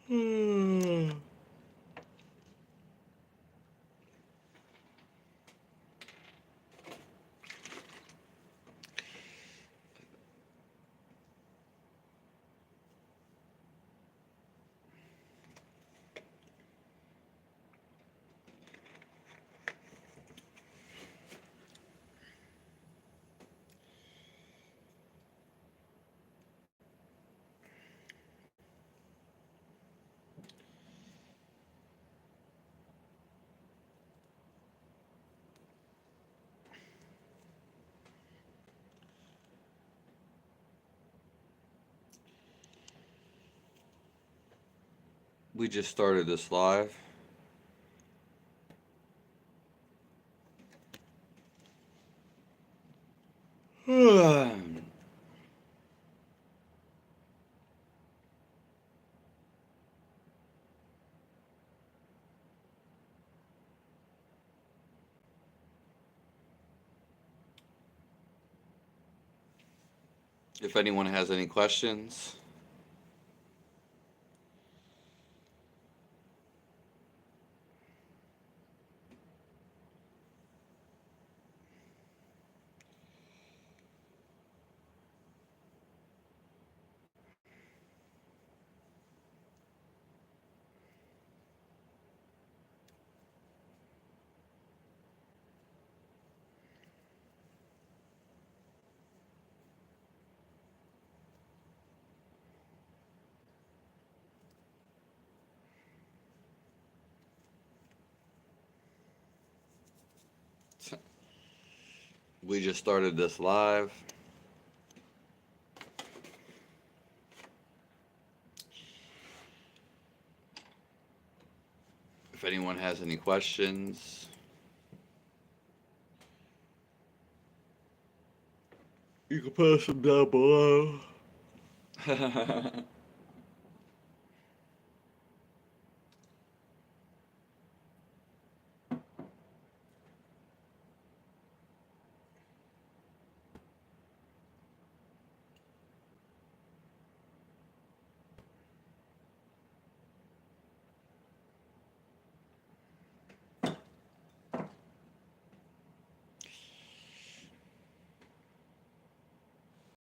Hmm. We just started this live. If anyone has any questions, we just started this live. If anyone has any questions, you can post them down below.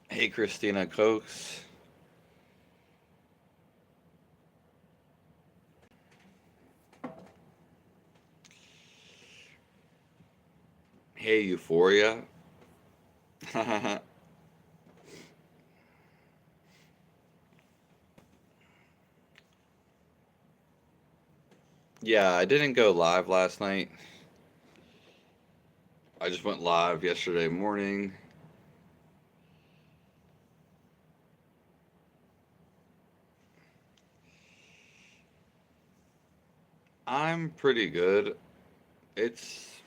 Hey, Christina Cokes. Hey, Euphoria. Yeah, I didn't go live last night. I just went live yesterday morning. I'm pretty good. It's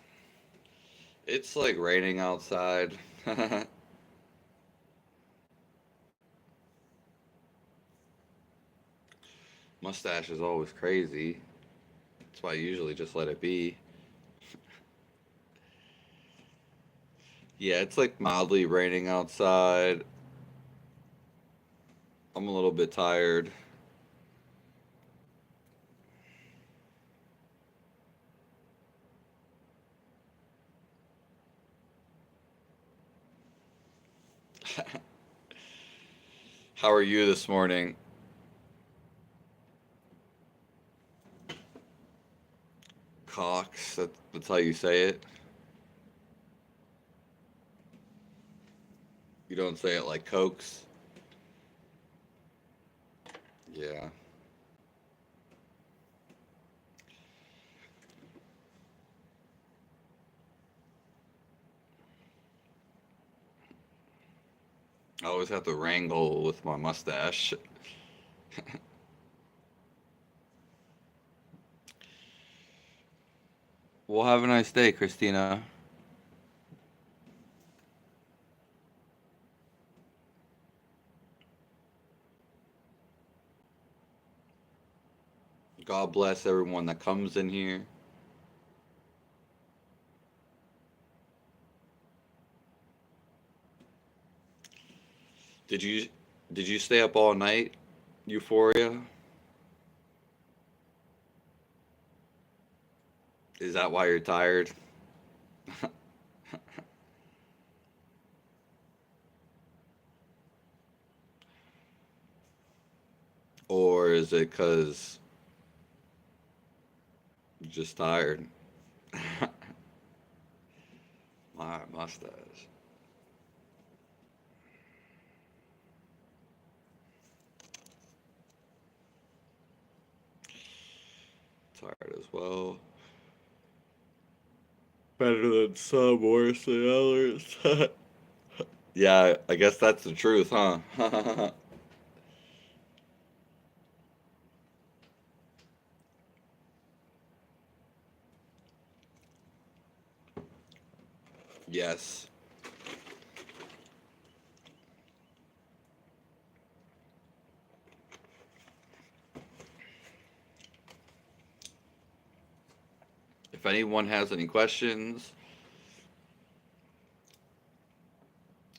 it's like raining outside. Mustache is always crazy. That's why I usually just let it be. Yeah, it's like mildly raining outside. I'm a little bit tired. How are you this morning? Cox, that's how you say it. You don't say it like Cokes. Yeah. I always have to wrangle with my mustache. Well, have a nice day, Christina. God bless everyone that comes in here. Did you did you stay up all night, Euphoria? Is that why you're tired? Or is it because you're just tired? My mustache. Tired as well. Better than some, worse than others. Yeah, I guess that's the truth, huh? Yes. If anyone has any questions,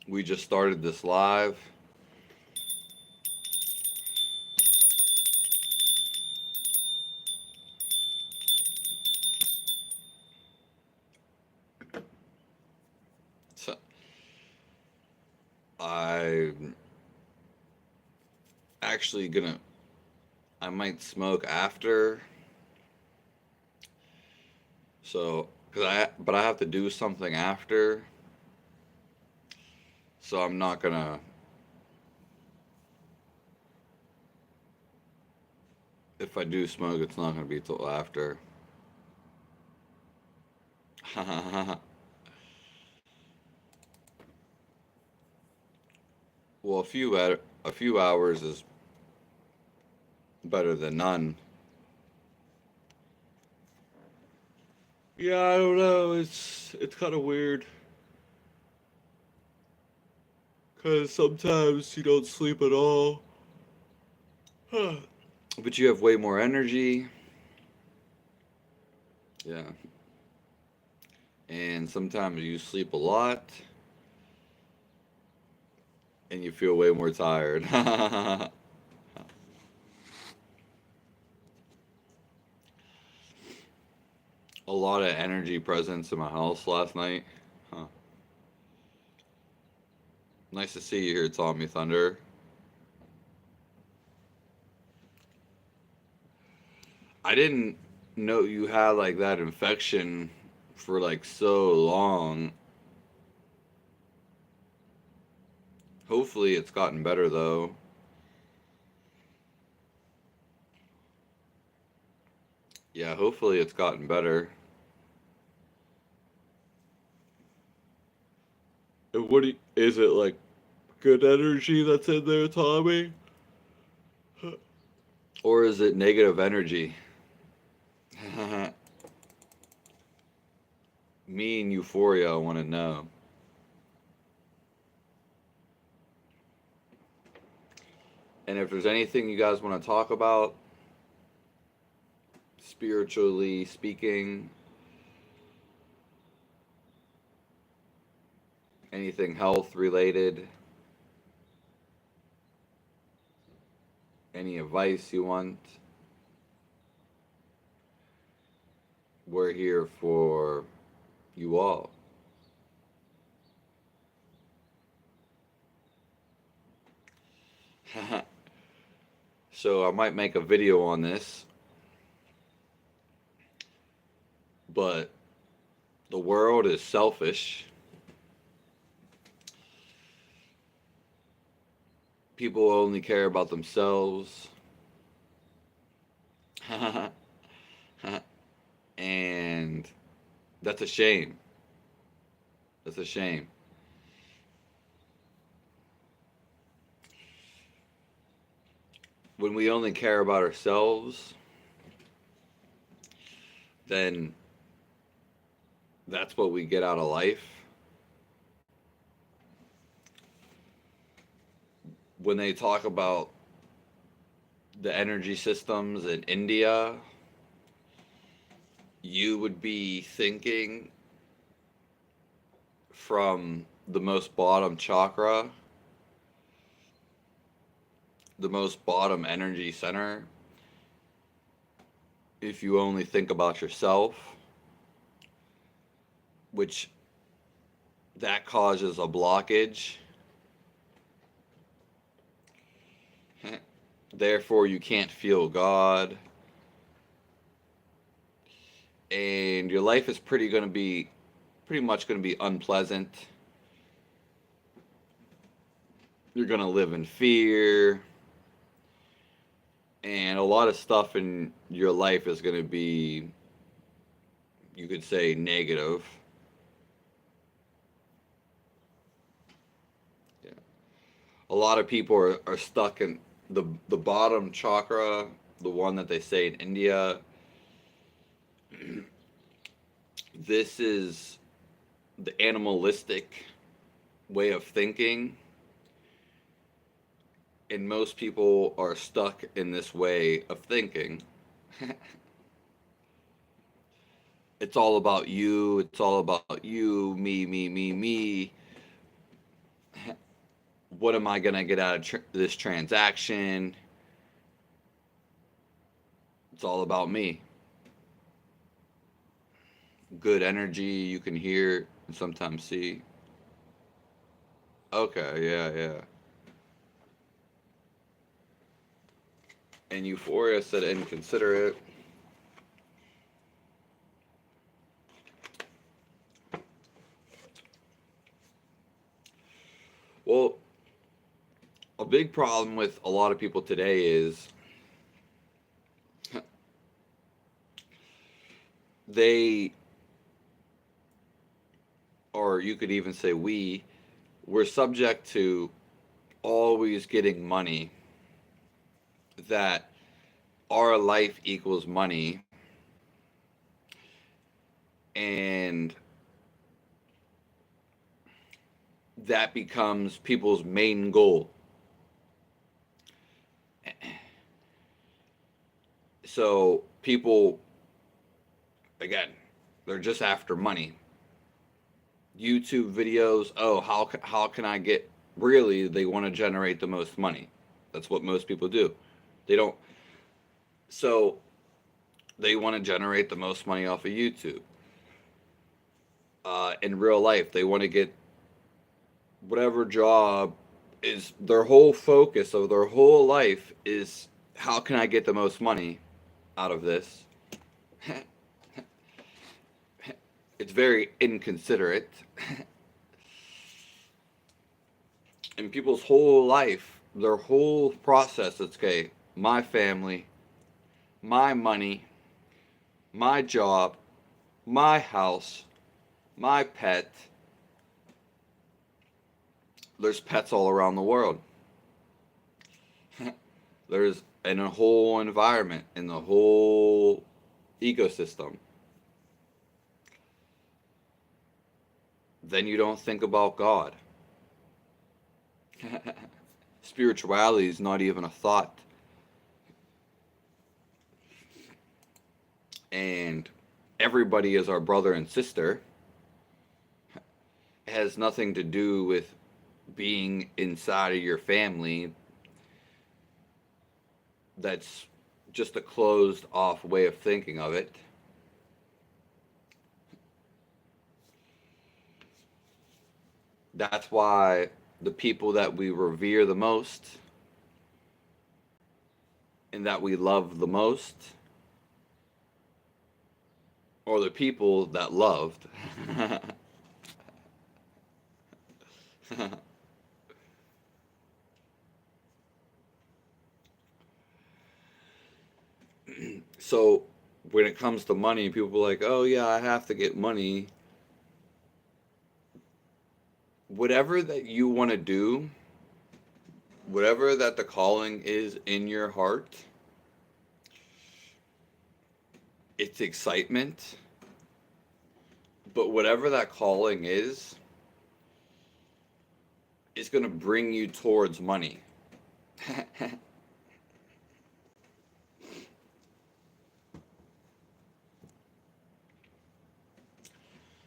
we just started this live. So I'm actually gonna, I might smoke after. So, but I have to do something after. So I'm not gonna, if I do smoke, it's not gonna be till after. Well, a few hours is better than none. Yeah, I don't know. It's kind of weird because sometimes you don't sleep at all, but you have way more energy. Yeah, and sometimes you sleep a lot and you feel way more tired. A lot of energy presence in my house last night. Huh. Nice to see you here, Tommy Thunder. I didn't know you had like that infection for like so long. Hopefully, it's gotten better though. Yeah, hopefully, it's gotten better. And is it like good energy that's in there, Tommy? Or is it negative energy? Me and Euphoria want to know. And if there's anything you guys want to talk about, spiritually speaking, anything health related, any advice you want, we're here for you all. So I might make a video on this, but the world is selfish. People only care about themselves. And that's a shame. That's a shame. When we only care about ourselves, then that's what we get out of life. When they talk about the energy systems in India, you would be thinking from the most bottom chakra, the most bottom energy center, if you only think about yourself. which that causes a blockage. Therefore, you can't feel God, and your life is pretty much going to be unpleasant. You're going to live in fear, and a lot of stuff in your life is going to be, you could say, negative. Yeah. A lot of people are stuck in the bottom chakra, the one that they say in India. This is the animalistic way of thinking, and most people are stuck in this way of thinking. It's all about you, it's all about you, me. What am I going to get out of this transaction? It's all about me. Good energy you can hear and sometimes see. Okay, yeah. And euphoria said inconsiderate. Well, a big problem with a lot of people today is they, or you could even say we're subject to always getting money, that our life equals money, and that becomes people's main goal. So people, again, they're just after money. YouTube videos, oh, how can I get, really, they want to generate the most money. That's what most people do. They don't, so they want to generate the most money off of YouTube. In real life, they want to get whatever job, is their whole focus of their whole life is how can I get the most money out of this. It's very inconsiderate. In people's whole life, their whole process, it's okay, my family, my money, my job, my house, my pet. There's pets all around the world. There's in a whole environment, in the whole ecosystem. Then you don't think about God. Spirituality is not even a thought. And everybody is our brother and sister. It has nothing to do with being inside of your family. That's just a closed off way of thinking of it. That's why the people that we revere the most and that we love the most are the people that loved. So when it comes to money, people are like, oh yeah, I have to get money. Whatever that you want to do, whatever that the calling is in your heart, it's excitement. But whatever that calling is, it's going to bring you towards money.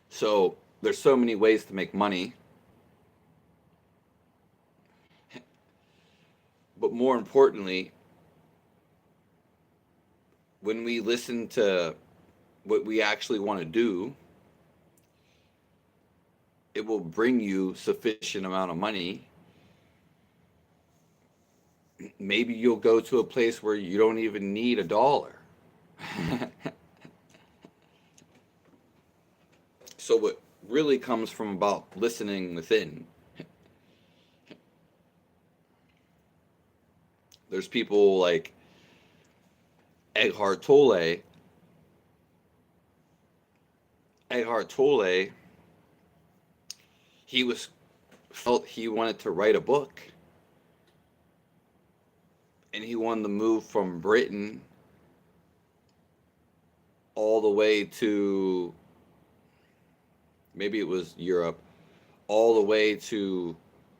So there's so many ways to make money. But more importantly, when we listen to what we actually want to do, it will bring you sufficient amount of money. Maybe you'll go to a place where you don't even need a dollar. So it really comes from about listening within. There's people like Eckhart Tolle. Eckhart Tolle, he was felt he wanted to write a book, and he wanted to move from Britain all the way to, maybe it was Europe, all the way to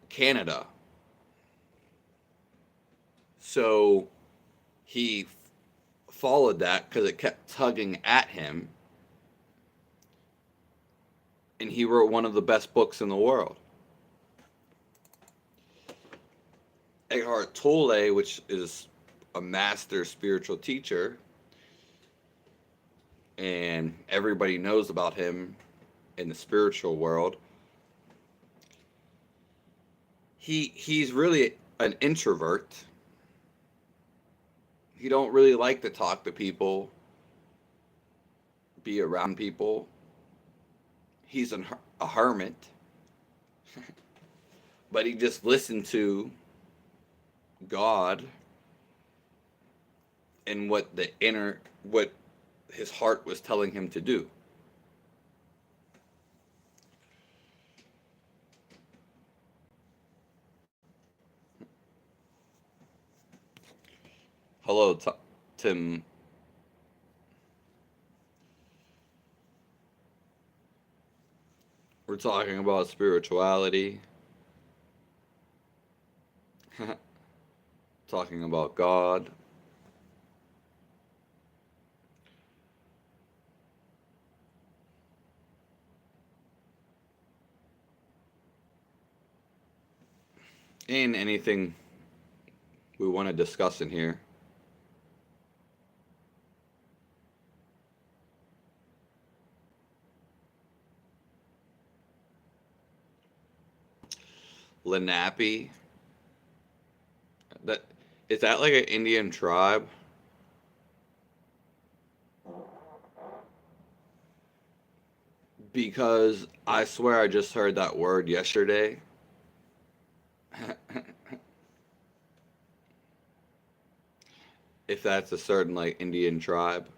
Canada. So he followed that because it kept tugging at him, and he wrote one of the best books in the world. Eckhart Tolle, which is a master spiritual teacher, and everybody knows about him in the spiritual world. He's really an introvert. He don't really like to talk to people, be around people. He's a hermit, but he just listened to God and what his heart was telling him to do. Hello, Tim. We're talking about spirituality, talking about God. And anything we want to discuss in here. Lenape. That is that like an Indian tribe? Because I swear I just heard that word yesterday. If that's a certain like Indian tribe,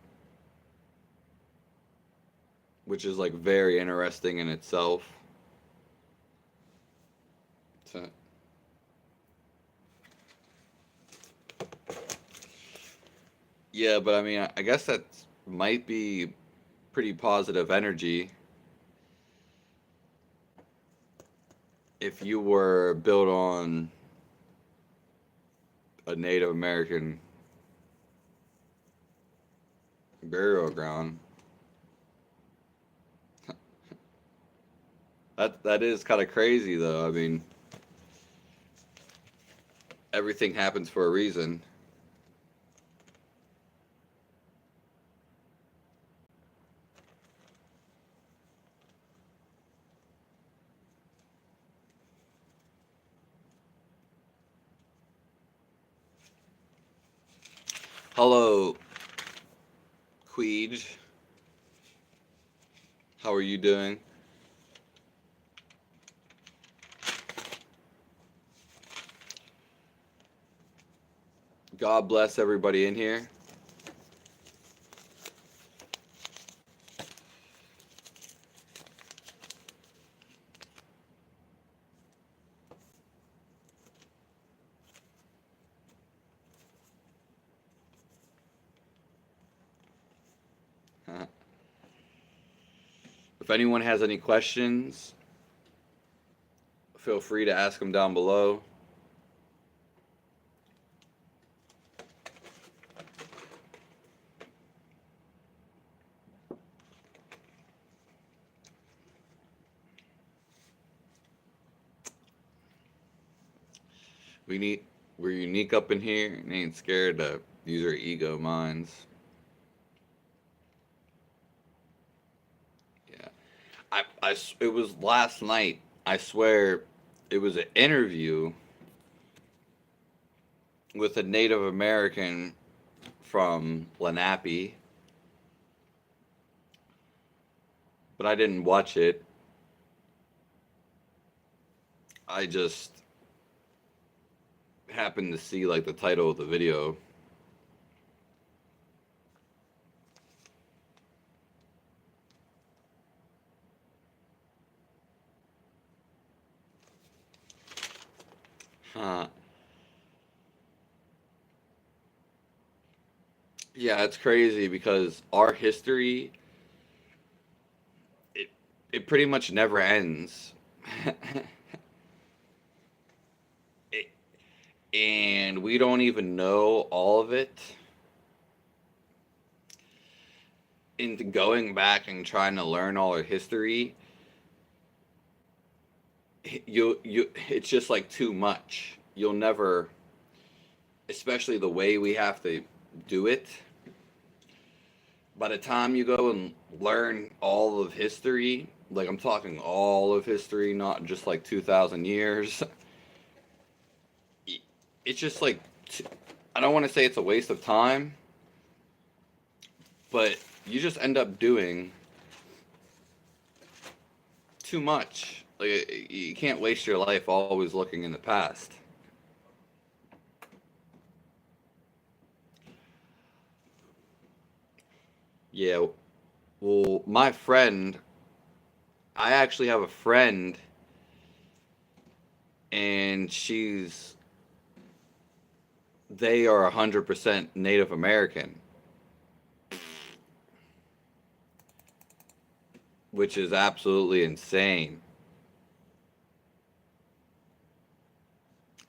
which is like very interesting in itself. So, yeah, but I mean, I guess that might be pretty positive energy if you were built on a Native American burial ground. That is kind of crazy, though. I mean, everything happens for a reason. Hello, Queej. How are you doing? God bless everybody in here. If anyone has any questions, feel free to ask them down below. We're unique up in here and ain't scared to use our ego minds. Yeah. it was last night. I swear it was an interview with a Native American from Lenape, but I didn't watch it. I just happened to see like the title of the video. Huh. Yeah, it's crazy because our history it it pretty much never ends. it, and we don't even know all of it. Into going back and trying to learn all our history, you it's just like too much. You'll never, especially the way we have to do it. By the time you go and learn all of history, like I'm talking all of history, not just like 2,000 years, it's just like, I don't want to say it's a waste of time, but you just end up doing too much. Like, you can't waste your life always looking in the past. Yeah, well, my friend, I actually have a friend, and they are 100% Native American, which is absolutely insane.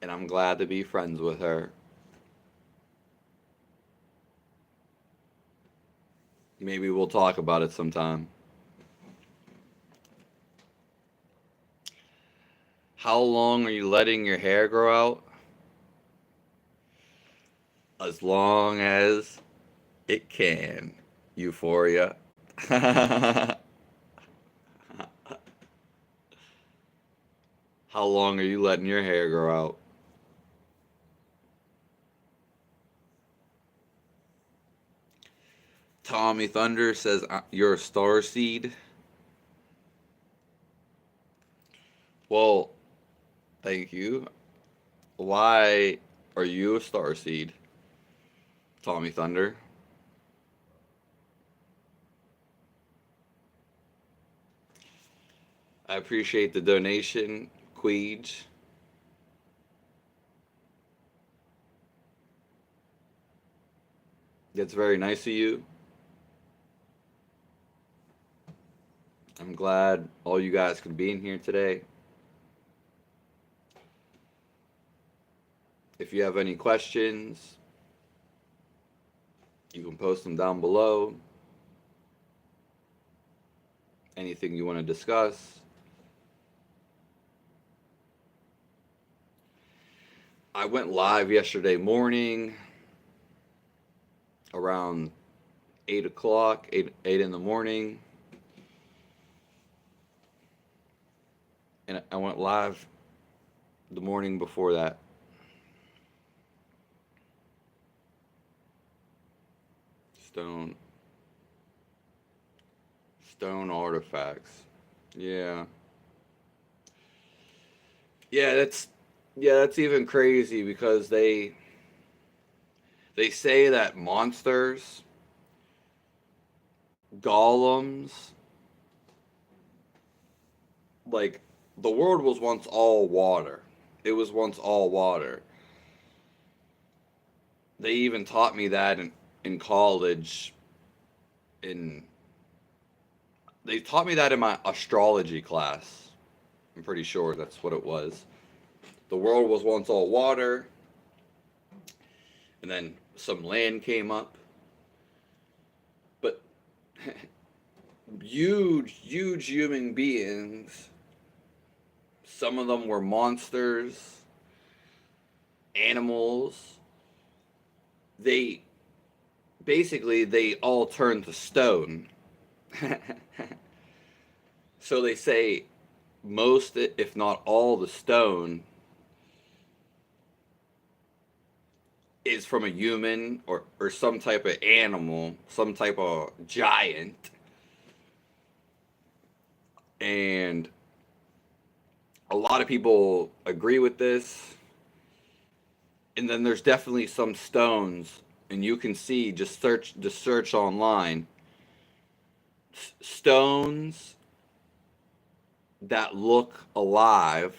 And I'm glad to be friends with her. Maybe we'll talk about it sometime. How long are you letting your hair grow out? As long as it can. Euphoria. How long are you letting your hair grow out? Tommy Thunder says you're a star seed. Well, thank you. Why are you a star seed, Tommy Thunder? I appreciate the donation, Queege. That's very nice of you. I'm glad all you guys could be in here today. If you have any questions, you can post them down below. Anything you want to discuss. I went live yesterday morning around 8 o'clock, 8 in the morning. And I went live the morning before that. Stone. Stone artifacts. Yeah. Yeah, that's even crazy because they say that monsters, golems, like the world was once all water. It was once all water. They even taught me that in college. In They taught me that in my astrology class. I'm pretty sure that's what it was. The world was once all water, and then some land came up. But huge human beings. Some of them were monsters, animals. They they all turned to stone. So they say most, if not all, the stone is from a human or some type of animal, some type of giant. And a lot of people agree with this. And then there's definitely some stones, and you can see, just search online, stones that look alive,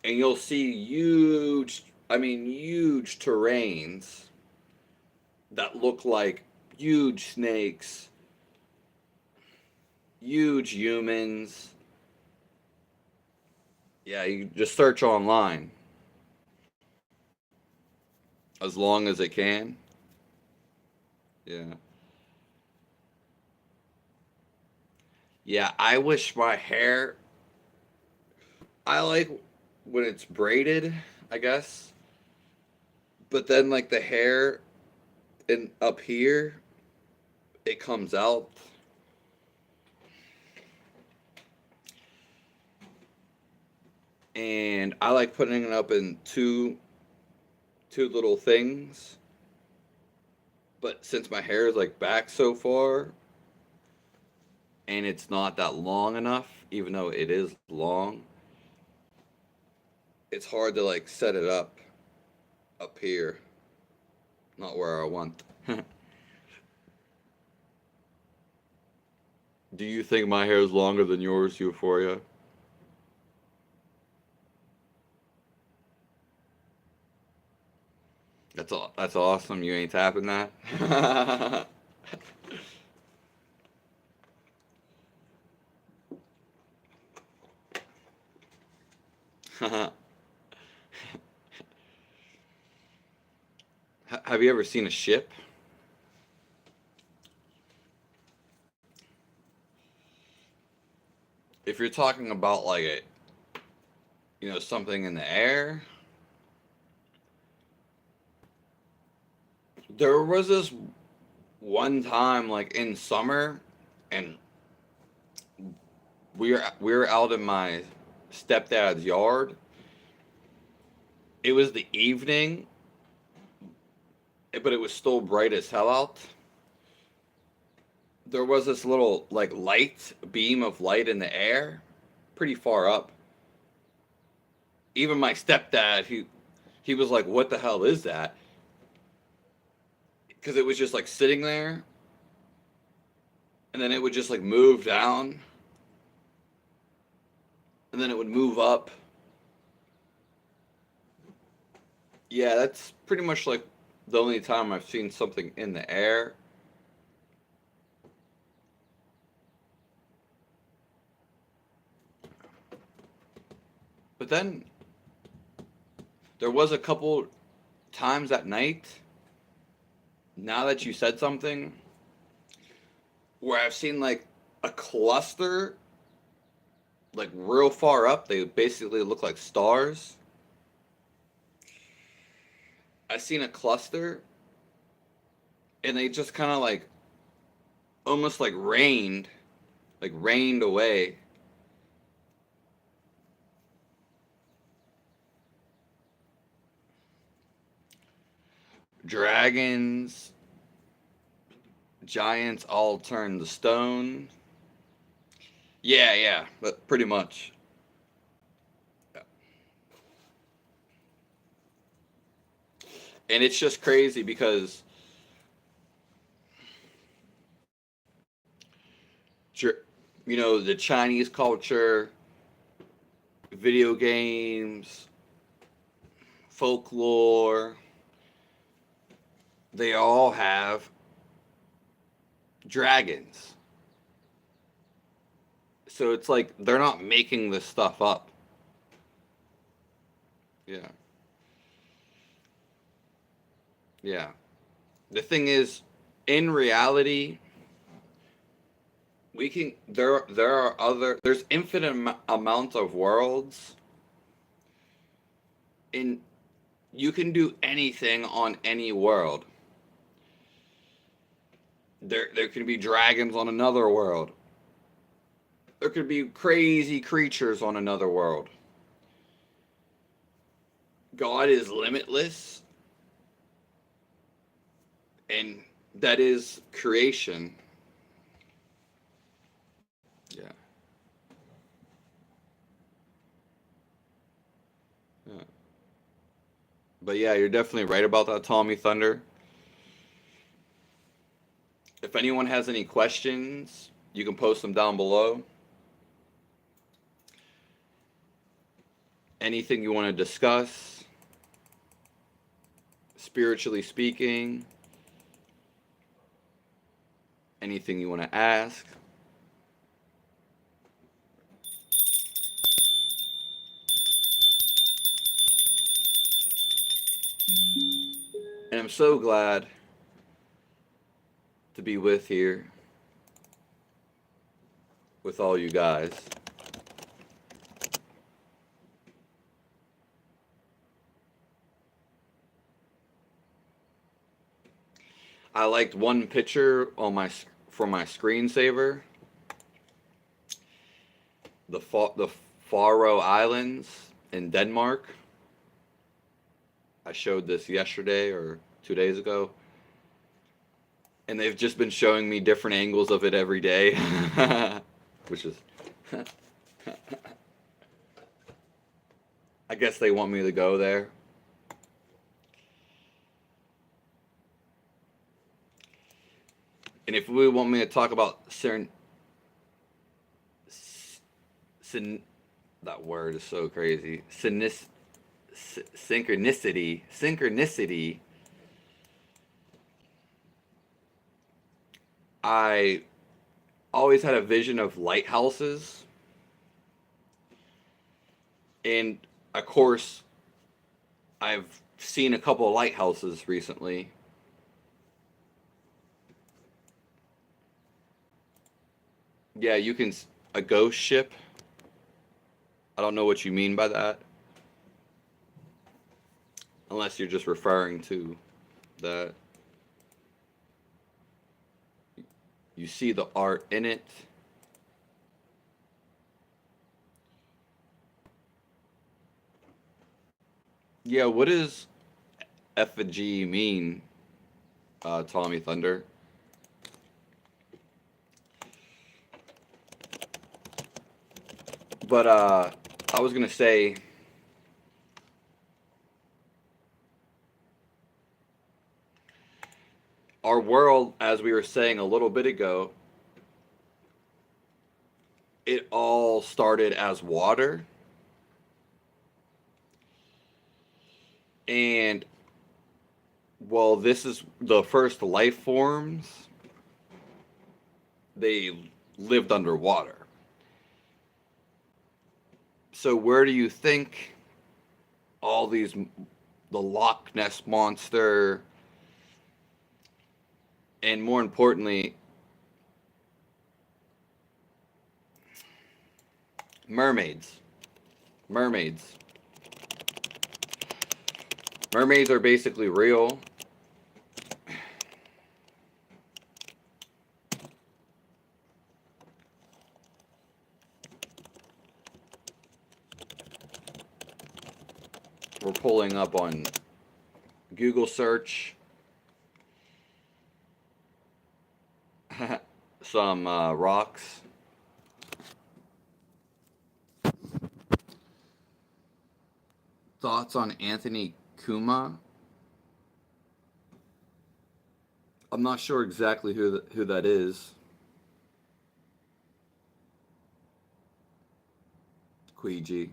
and you'll see huge, I mean huge terrains that look like huge snakes, huge humans. Yeah, you just search online as long as it can. Yeah. Yeah, I wish my hair, I like when it's braided, I guess. But then like the hair in up here, it comes out. And I like putting it up in two little things. But since my hair is like back so far and it's not that long enough, even though it is long, it's hard to like set it up here, not where I want. Do you think my hair is longer than yours, Euphoria? That's all. That's awesome. You ain't tapping that. Have you ever seen a ship? If you're talking about like something in the air, there was this one time like in summer, and we were out in my stepdad's yard. It was the evening, but it was still bright as hell out. There was this little like light beam of light in the air, pretty far up. Even my stepdad, he was like, "What the hell is that?" Because it was just like sitting there, and then it would just like move down, and then it would move up. Yeah, that's pretty much like the only time I've seen something in the air. But then there was a couple times at night, now that you said something, where I've seen like a cluster, like real far up. They basically look like stars. I seen a cluster, and they just kind of like almost like rained away. Dragons, giants all turned to stone. Yeah, yeah, but pretty much. And it's just crazy because the Chinese culture, video games, folklore, they all have dragons. So it's like they're not making this stuff up. Yeah. Yeah. The thing is, in reality, there's infinite amount of worlds, and you can do anything on any world. There can be dragons on another world. There could be crazy creatures on another world. God is limitless, and that is creation. Yeah. Yeah. But yeah, you're definitely right about that, Tommy Thunder. If anyone has any questions, you can post them down below. Anything you want to discuss, spiritually speaking, anything you want to ask. And I'm so glad to be with here with all you guys. I liked one picture on my from my screensaver. The Faroe Islands in Denmark. I showed this yesterday or 2 days ago, and they've just been showing me different angles of it every day, which is. I guess they want me to go there. And if we want me to talk about that word is so crazy. Synchronicity. I always had a vision of lighthouses. And of course, I've seen a couple of lighthouses recently. Yeah, you can. A ghost ship. I don't know what you mean by that. Unless you're just referring to that. You see the art in it. Yeah, what does effigy mean, Tommy Thunder? But I was gonna say, our world, as we were saying a little bit ago, it all started as water. And, well, this is the first life forms. They lived underwater. So, where do you think all these, the Loch Ness monster, and more importantly, mermaids? Mermaids. Mermaids are basically real. We're pulling up on Google search some rocks. Thoughts on Anthony Kuma? I'm not sure exactly who that is. Queegee.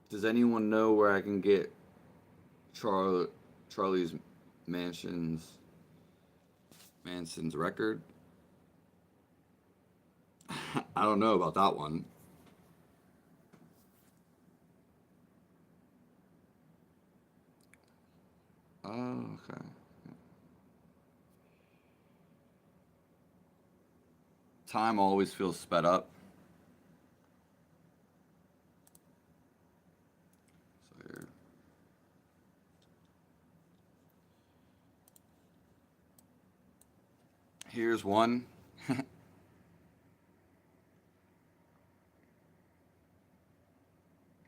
Does anyone know where I can get Charlie's Manson's record? I don't know about that one. Oh, okay. Time always feels sped up. So here. Here's one.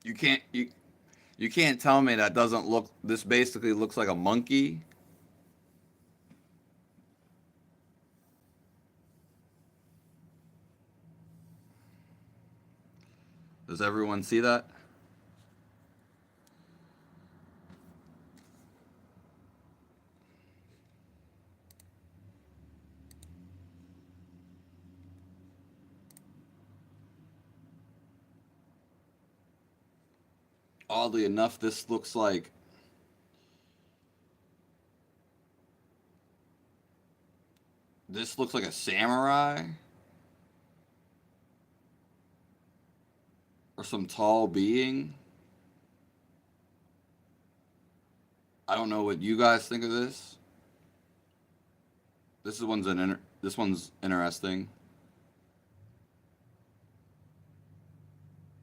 You can't you can't tell me that doesn't look. This basically looks like a monkey. Does everyone see that? Oddly enough, this looks like a samurai or some tall being. I don't know what you guys think of this. This one's interesting.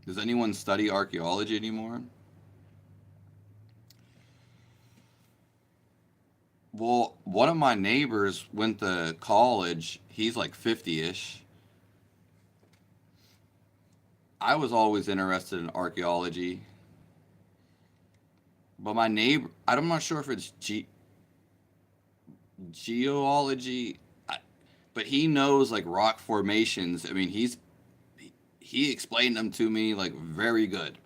Does anyone study archaeology anymore? Well, one of my neighbors went to college. He's like 50-ish. I was always interested in archaeology, but my neighbor, I'm not sure if it's geology, but he knows like rock formations. I mean, he explained them to me like very good,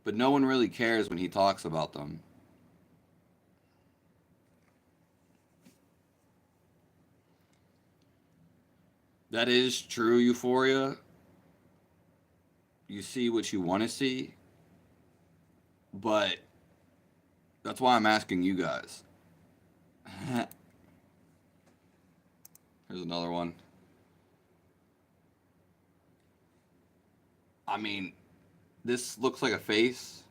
but no one really cares when he talks about them. That is true, Euphoria. You see what you want to see, but that's why I'm asking you guys. Here's another one. I mean, this looks like a face.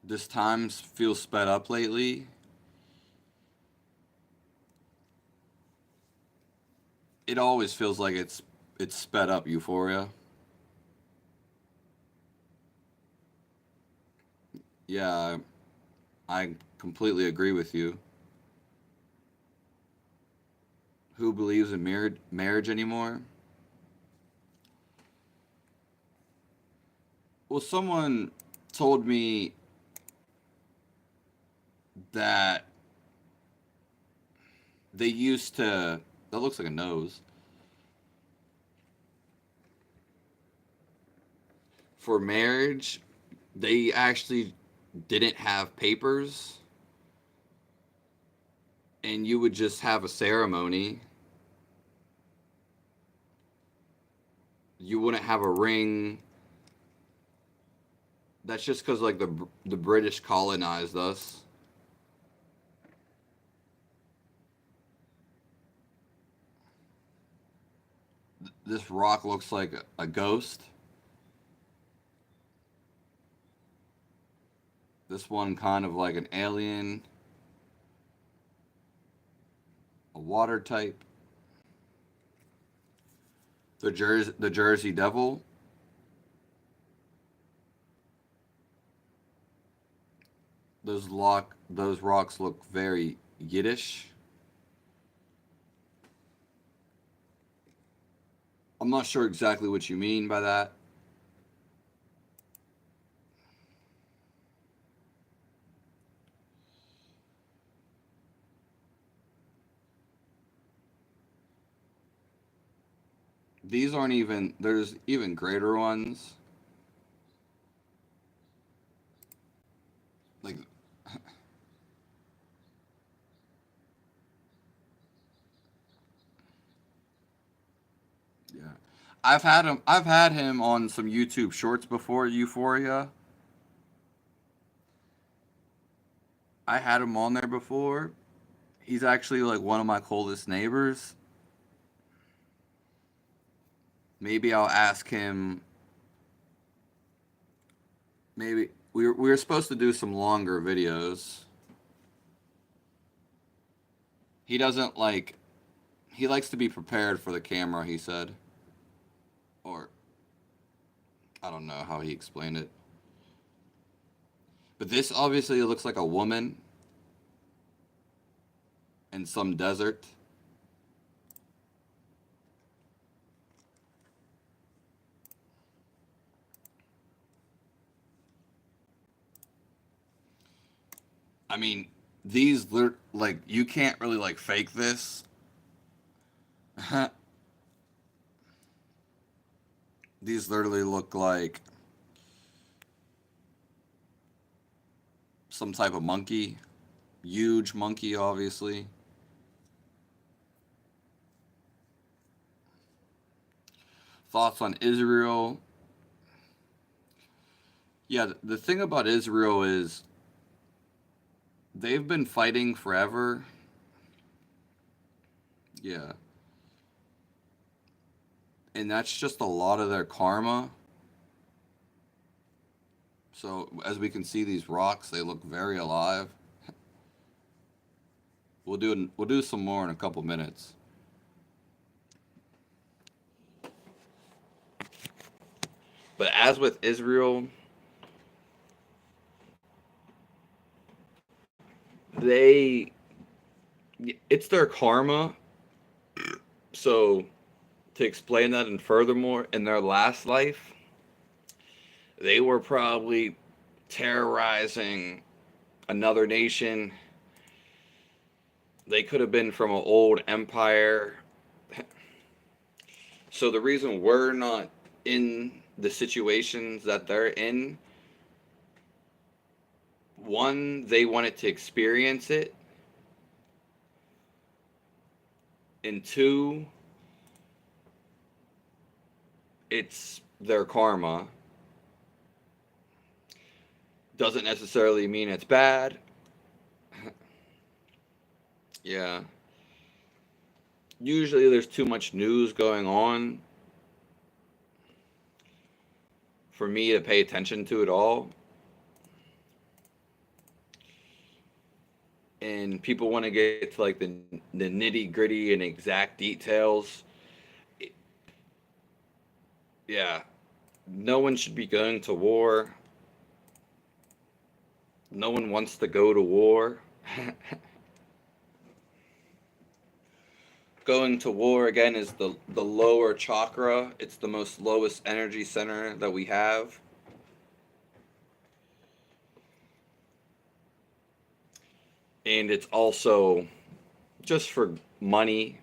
This time feels sped up lately. It always feels like it's sped up, Euphoria. Yeah, I completely agree with you. Who believes in marriage anymore? Well, someone told me that they used to. That looks like a nose. For marriage, they actually didn't have papers, and you would just have a ceremony. You wouldn't have a ring. That's just because like the British colonized us. This rock looks like a ghost. This one kind of like an alien, a water type. The Jersey Devil. Those rocks look very Yiddish. I'm not sure exactly what you mean by that. These aren't even. There's even greater ones. Like, yeah, I've had him on some YouTube Shorts before. Euphoria. I had him on there before. He's actually like one of my coldest neighbors. Maybe I'll ask him. Maybe we were supposed to do some longer videos. He doesn't like. He likes to be prepared for the camera. He said, or I don't know how he explained it. But this obviously looks like a woman in some desert. I mean, these like you can't really like fake this. These literally look like some type of monkey, huge monkey, obviously. Thoughts on Israel? Yeah, the thing about Israel is they've been fighting forever. Yeah. And that's just a lot of their karma. So as we can see, these rocks, they look very alive. We'll do some more in a couple minutes. But as with Israel, they it's their karma. So to explain that and furthermore, in their last life, they were probably terrorizing another nation. They could have been from an old empire. So the reason we're not in the situations that they're in, one, they wanted to experience it, and two, it's their karma. Doesn't necessarily mean it's bad. Yeah. Usually there's too much news going on for me to pay attention to it all. And people want to get to like the nitty gritty and exact details. Yeah. No one should be going to war. No one wants to go to war. Going to war again is the lower chakra. It's the most lowest energy center that we have. And it's also just for money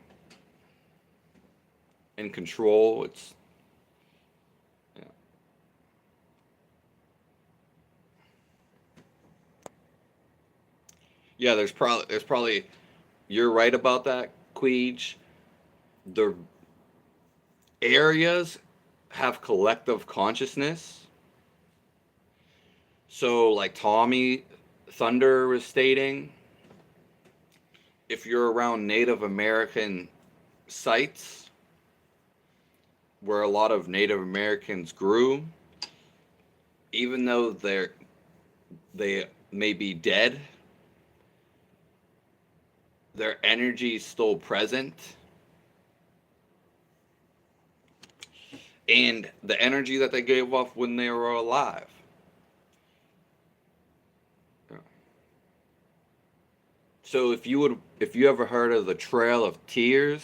and control. It's yeah. Yeah, there's probably you're right about that, Queej. The areas have collective consciousness. So like Tommy Thunder was stating, if you're around Native American sites where a lot of Native Americans grew, even though they may be dead, their energy is still present. And the energy that they gave off when they were alive. So if you ever heard of the Trail of Tears,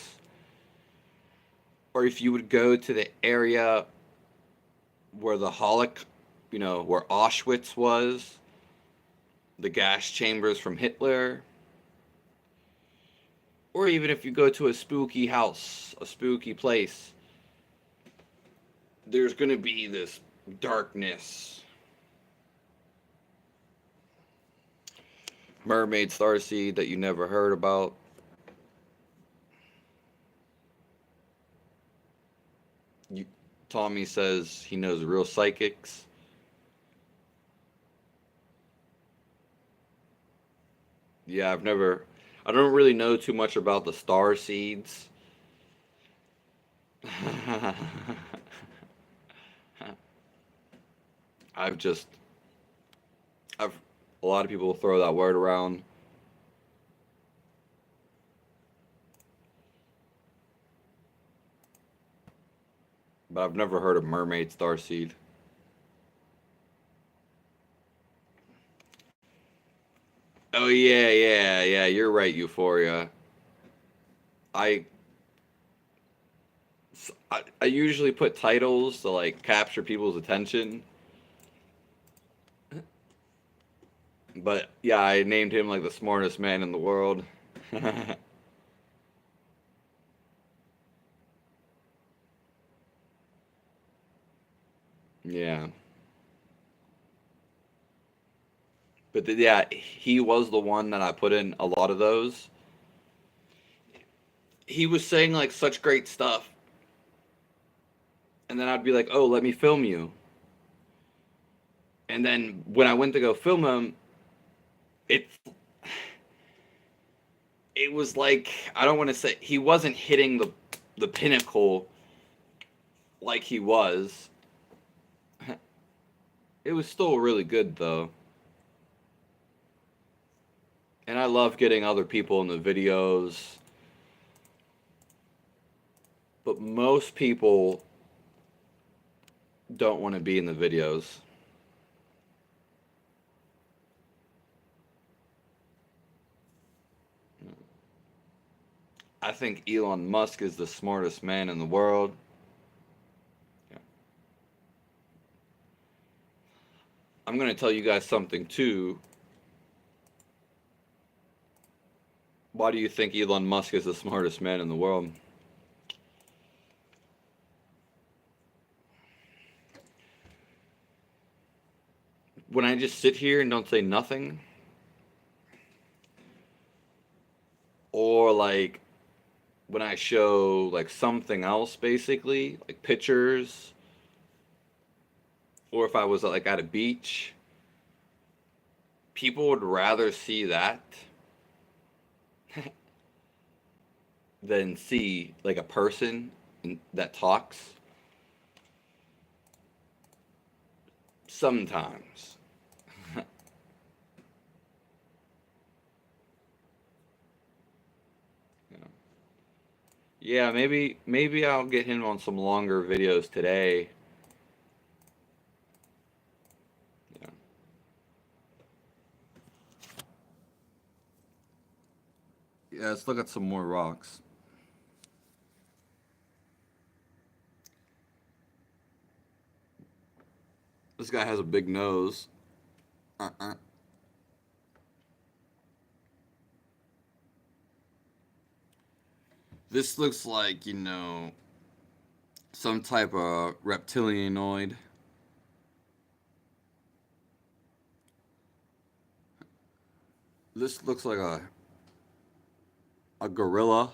or if you would go to the area where the where Auschwitz was, the gas chambers from Hitler, or even if you go to a spooky house, a spooky place, there's going to be this darkness. Mermaid starseed that you never heard about. You, Tommy says he knows real psychics. Yeah, I don't really know too much about the star seeds. I've just, I've, a lot of people throw that word around. But I've never heard of mermaid starseed. Oh yeah, yeah, yeah. You're right, Euphoria. I I usually put titles to like capture people's attention, but yeah, I named him like the smartest man in the world. Yeah, yeah, he was the one that I put in a lot of those. He was saying like such great stuff, and then I'd be like, "Oh, let me film you." And then when I went to go film him, it it was like, I don't want to say he wasn't hitting the pinnacle like he was. It was still really good though. And I love getting other people in the videos, but most people don't want to be in the videos. I think Elon Musk is the smartest man in the world. Yeah. I'm going to tell you guys something too. Why do you think Elon Musk is the smartest man in the world? When I just sit here and don't say nothing, or like when I show like something else, basically, like pictures, or if I was like at a beach, people would rather see that than see like a person that talks sometimes. You know. Yeah, maybe I'll get him on some longer videos today. Yeah. Yeah, let's look at some more rocks. This guy has a big nose. Uh-uh. This looks like, some type of reptilianoid. This looks like a gorilla.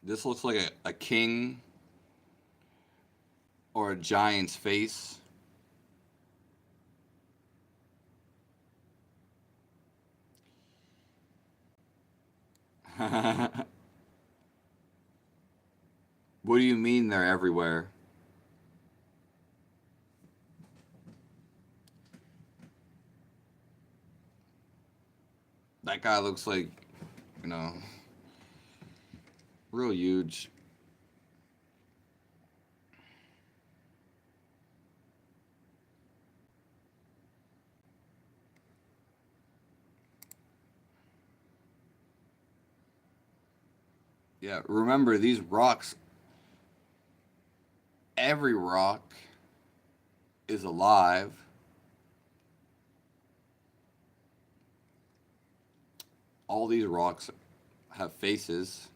This looks like a king or a giant's face. What do you mean they're everywhere? That guy looks like, you know, real huge. Yeah, remember these rocks, every rock is alive. All these rocks have faces,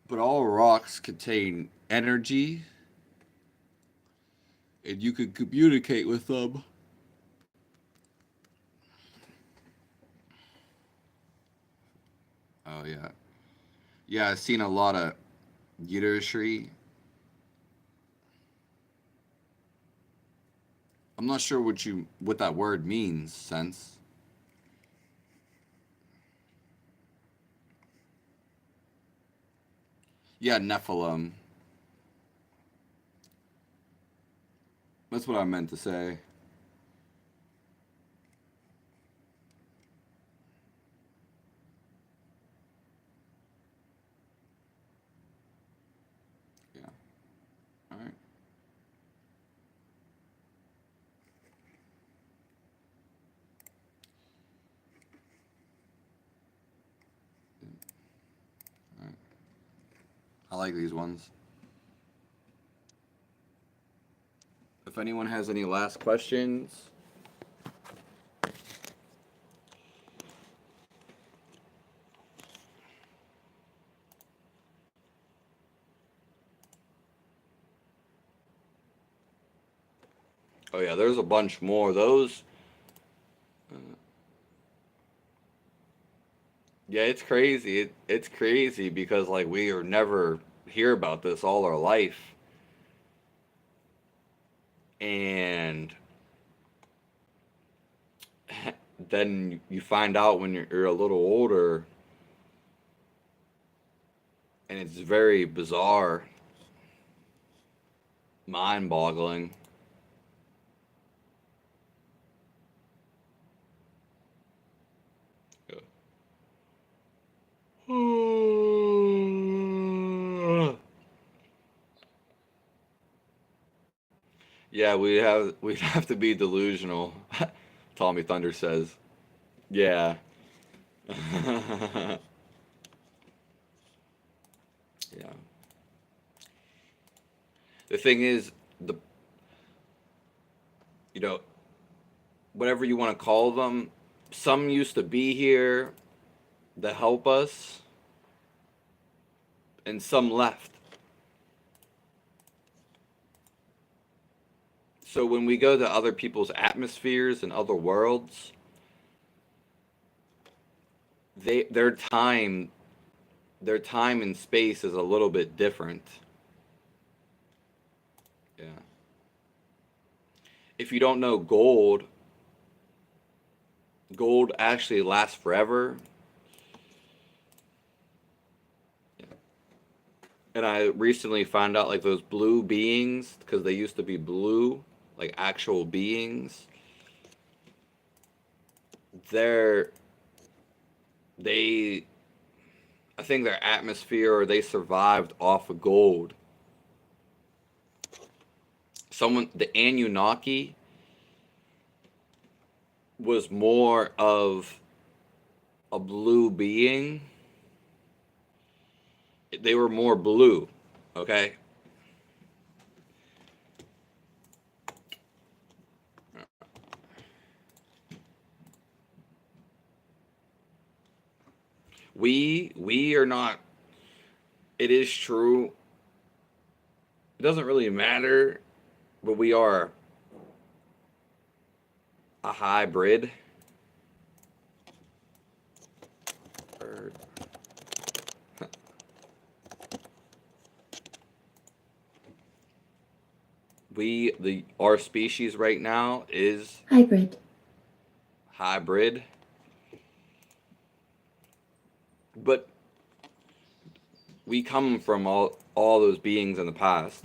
but all rocks contain energy and you can communicate with them. Oh yeah. Yeah, I've seen a lot of Yiddish. I'm not sure what that word means, sense. Yeah, Nephilim. That's what I meant to say. Yeah. All right. All right. I like these ones. If anyone has any last questions, oh yeah, there's a bunch more. Those, yeah, it's crazy. It's crazy because like we are never hear about this all our life, and then you find out when you're a little older, and it's very bizarre, mind-boggling. Yeah, we'd have to be delusional. Tommy Thunder says. Yeah. Yeah. The thing is, the you know whatever you want to call them, some used to be here to help us, and some left. So when we go to other people's atmospheres and other worlds, they their time and space is a little bit different. Yeah. If you don't know gold actually lasts forever. And I recently found out like those blue beings, because they used to be blue, like actual beings. They're they I think their atmosphere or they survived off of gold. Someone the Anunnaki was more of a blue being. They were more blue, okay? We are not. It is true. It doesn't really matter, but we are a hybrid. Or, our species right now is Hybrid. hybrid, but we come from all those beings in the past.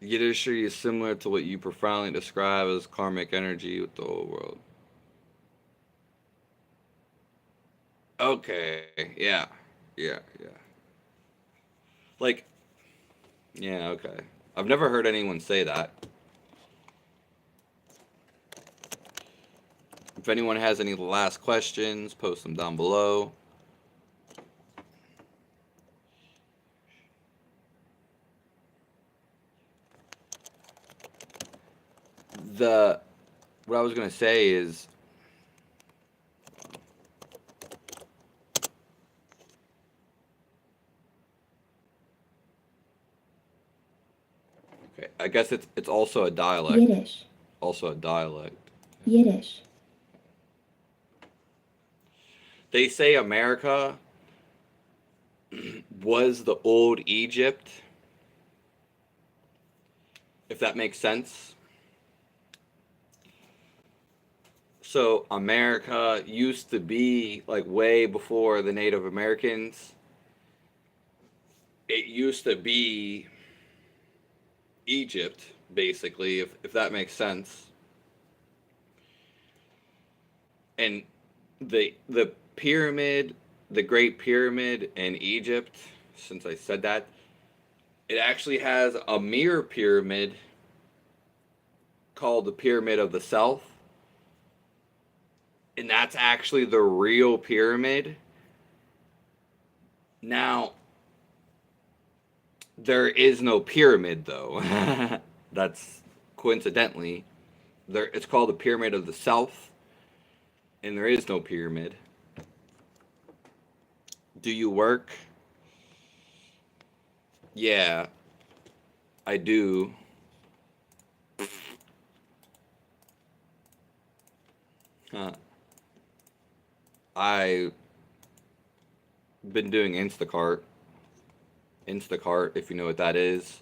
Yiddishry is similar to what you profoundly describe as karmic energy with the whole world. Okay, yeah, yeah, yeah. Like, yeah, okay. I've never heard anyone say that. If anyone has any last questions, post them down below. The What I was gonna say is, okay, I guess it's also a dialect. Yiddish. Also a dialect. Yiddish. They say America was the old Egypt, if that makes sense. So America used to be like way before the Native Americans. it used to be Egypt, basically, if that makes sense. And the pyramid, the Great Pyramid in Egypt, since I said that, it actually has a mirror pyramid called the Pyramid of the South. And that's actually the real pyramid. Now, there is no pyramid though. That's coincidentally there. It's called the Pyramid of the South, and there is no pyramid. Do you work? Yeah, I do. Uh, I've been doing Instacart. Instacart, if you know what that is.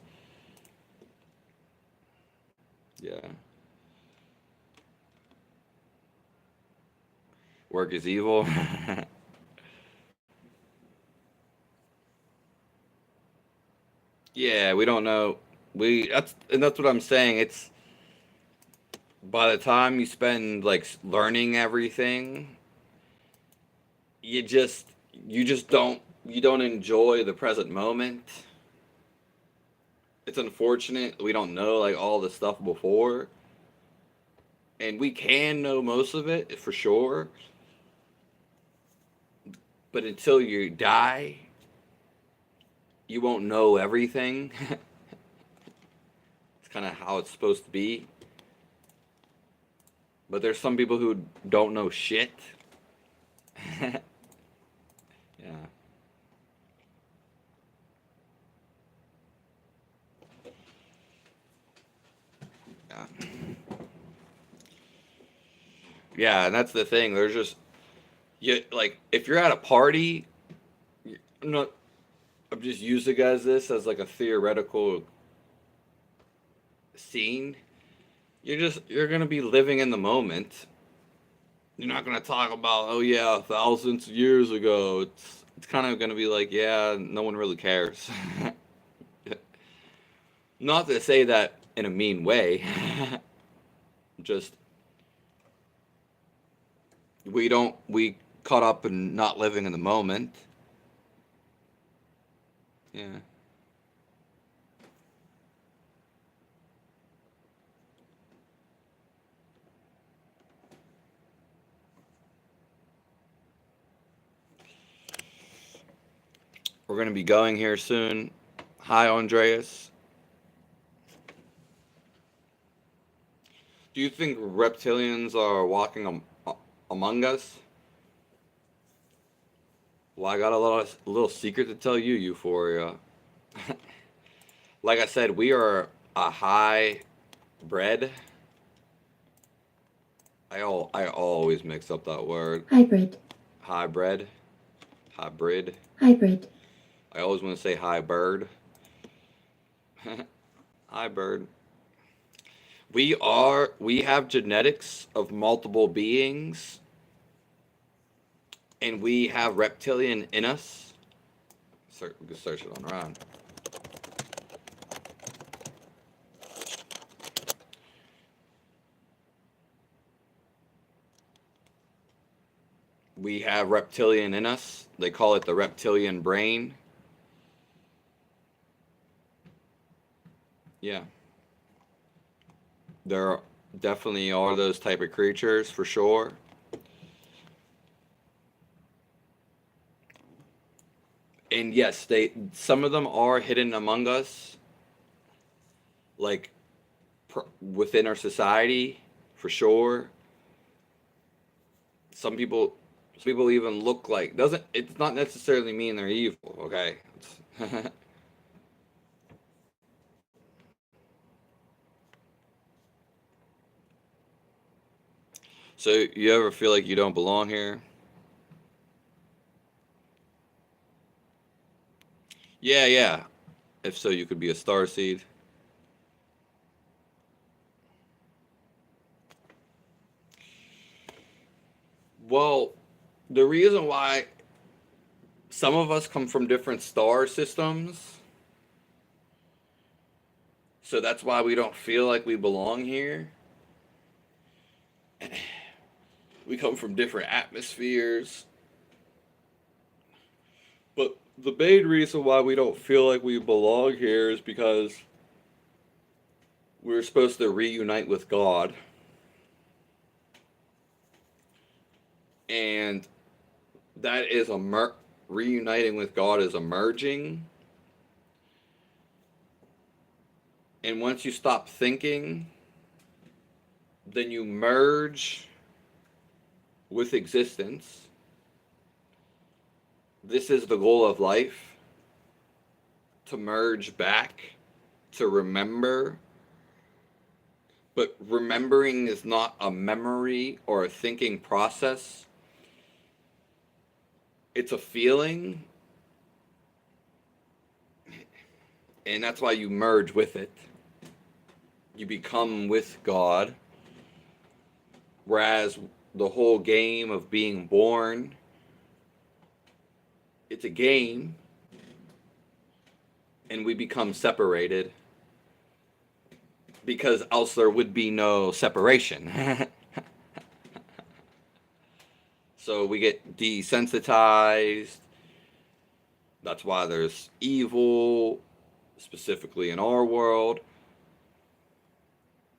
Yeah. Work is evil. Yeah, we don't know. That's what I'm saying. It's by the time you spend like learning everything, you just you don't enjoy the present moment. It's unfortunate we don't know like all the stuff before, and we can know most of it for sure. But until you die, you won't know everything. It's kind of how it's supposed to be. But there's some people who don't know shit. Yeah. Yeah. Yeah, and that's the thing. There's just you like if you're at a party, I'm not. I'm just using as this as like a theoretical scene. You're gonna be living in the moment. You're not gonna talk about oh yeah thousands of years ago. It's kind of gonna be like yeah no one really cares. Not to say that in a mean way. Just we caught up in not living in the moment. Yeah. We're gonna be going here soon. Hi Andreas. Do you think reptilians are walking among us? Well, I got a little secret to tell you, Euphoria. Like I said, we are a hybrid. I always mix up that word. Hybrid. Hybrid. Hybrid. Hybrid. I always want to say hi bird. Hi bird. We have genetics of multiple beings, and we have reptilian in us. We can search it on around. We have reptilian in us. They call it the reptilian brain. Yeah. There definitely are those type of creatures for sure. And yes, they some of them are hidden among us, like within our society, for sure. Some people even look like doesn't. It's not necessarily mean they're evil. Okay. So you ever feel like you don't belong here? Yeah, yeah. If so, you could be a star seed. Well, the reason why some of us come from different star systems So that's why we don't feel like we belong here. We come from different atmospheres. But the main reason why we don't feel like we belong here is because we're supposed to reunite with God. And that is reuniting with God is emerging. And once you stop thinking, then you merge with existence. This is the goal of life, to merge back, to remember. But remembering is not a memory or a thinking process. It's a feeling. And that's why you merge with it. You become with God. Whereas the whole game of being born, it's a game. And we become separated. Because else there would be no separation. So we get desensitized. That's why there's evil, specifically in our world.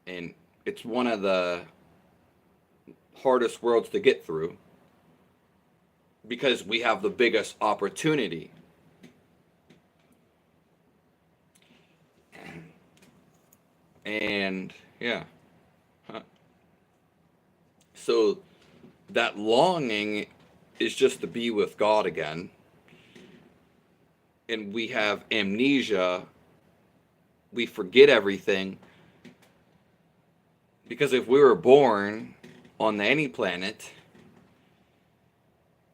And it's one of the hardest worlds to get through. Because we have the biggest opportunity. And yeah. So that longing is just to be with God again. And we have amnesia. We forget everything. Because if we were born on any planet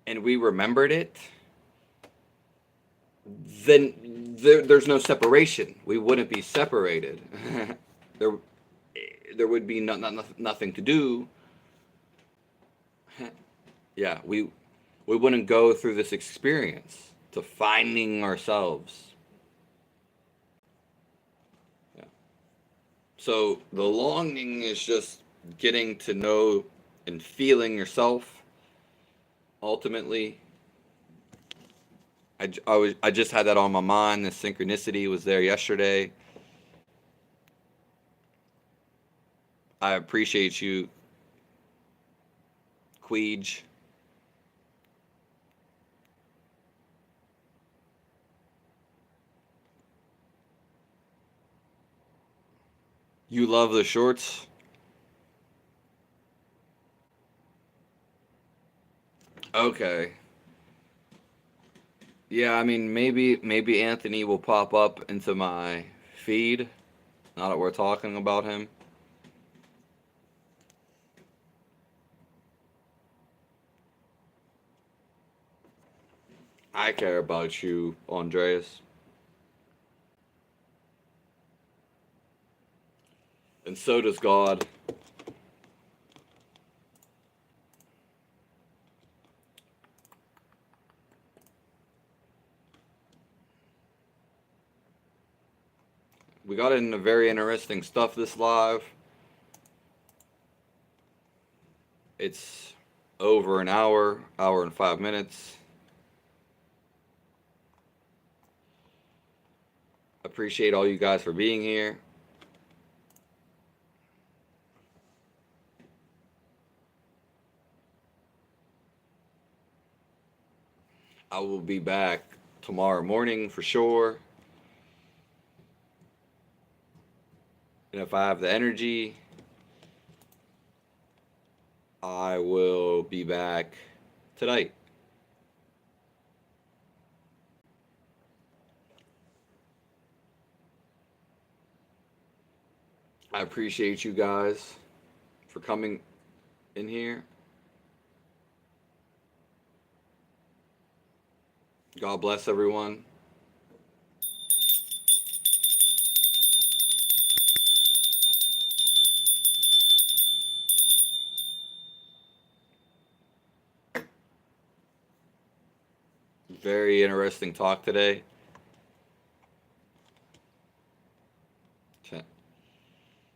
and we remembered it, then there's no separation. We wouldn't be separated. there would be nothing to do. Yeah, we wouldn't go through this experience to finding ourselves. Yeah. So the longing is just getting to know and feeling yourself. Ultimately, I just had that on my mind. The synchronicity was there yesterday. I appreciate you, Queej. You love the shorts? Okay. Yeah, I mean maybe Anthony will pop up into my feed now that we're talking about him. I care about you, Andreas. And so does God. We got into very interesting stuff this live. It's over an hour and 5 minutes. Appreciate all you guys for being here. I will be back tomorrow morning for sure. And if I have the energy, I will be back tonight. I appreciate you guys for coming in here. God bless everyone. Very interesting talk today.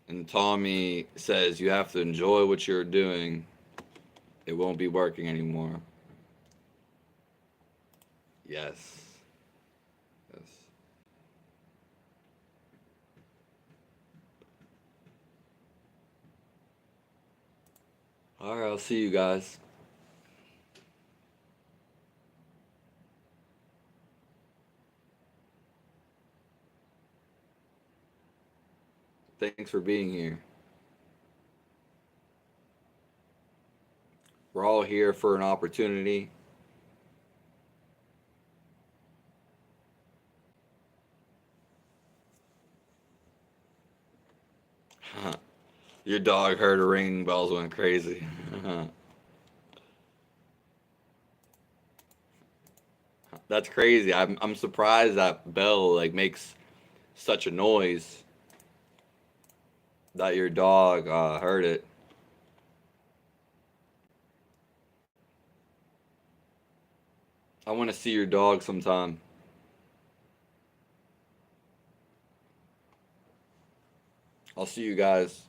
And Tommy says you have to enjoy what you're doing. It won't be working anymore. Yes. Yes. All right, I'll see you guys. Thanks for being here. We're all here for an opportunity. Your dog heard a ringing bells, went crazy. That's crazy. I'm surprised that bell like makes such a noise that your dog heard it. I want to see your dog sometime. I'll see you guys.